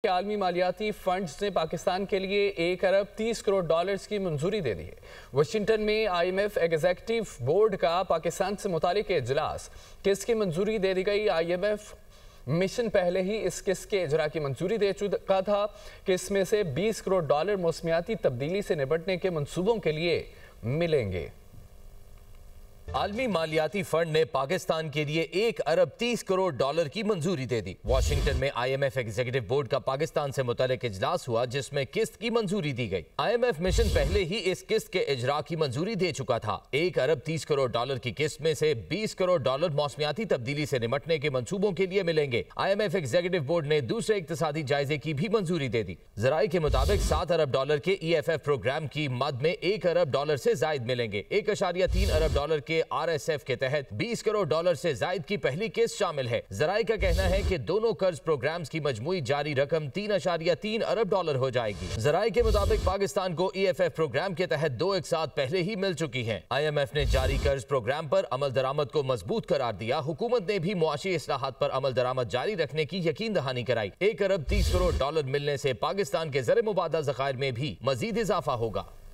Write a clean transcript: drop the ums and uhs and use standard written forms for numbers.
आलमी मालियाती फंड्स ने पाकिस्तान के लिए 1 अरब 30 करोड़ डॉलर्स की मंजूरी दे दी है। वाशिंगटन में IMF एग्जीक्यूटिव बोर्ड का पाकिस्तान से मुतालिक इजलास, किस्त की मंजूरी दे दी गई। IMF मिशन पहले ही इस किस्त के इजरा की मंजूरी दे चुका था कि इसमें से 20 करोड़ डॉलर मौसमियाती तब्दीली से निपटने के मंसूबों के लिए मिलेंगे। आलमी मालियाती फंड ने पाकिस्तान के लिए 1 अरब 30 करोड़ डॉलर की मंजूरी दे दी। वाशिंगटन में IMF एग्जीक्यूटिव बोर्ड का पाकिस्तान से मुतालिक इजलास हुआ, जिसमें किस्त की मंजूरी दी गई। IMF मिशन पहले ही इस किस्त के इजरा की मंजूरी दे चुका था। 1 अरब 30 करोड़ डॉलर की किस्त में से 20 करोड़ डॉलर मौसमियाती तब्दीली से निपटने के मंसूबों के लिए मिलेंगे। IMF एग्जीक्यूटिव बोर्ड ने दूसरे इक्तिसादी जायजे की भी मंजूरी दे दी। जराये के मुताबिक 7 अरब डॉलर के EFF प्रोग्राम की मद में 1 अरब डॉलर से जायद मिलेंगे। 1.3 अरब डॉलर के RSF के तहत 20 करोड़ डॉलर से जायद की पहली किस्त शामिल है। जराये का कहना है कि दोनों कर्ज प्रोग्राम्स की मजमूई जारी रकम 3.3 अरब डॉलर हो जाएगी। जराये के मुताबिक पाकिस्तान को EFF प्रोग्राम के तहत 2 इकसात पहले ही मिल चुकी हैं। IMF ने जारी कर्ज प्रोग्राम पर अमल दरामद को मजबूत करार दिया। हुकूमत ने भी मुआशी इस्लाहात पर अमल दरामद जारी रखने की यकीन दहानी कराई। 1 अरब 30 करोड़ डॉलर मिलने से पाकिस्तान के ज़र मुबादला ज़खायर में भी मजीद इजाफा होगा।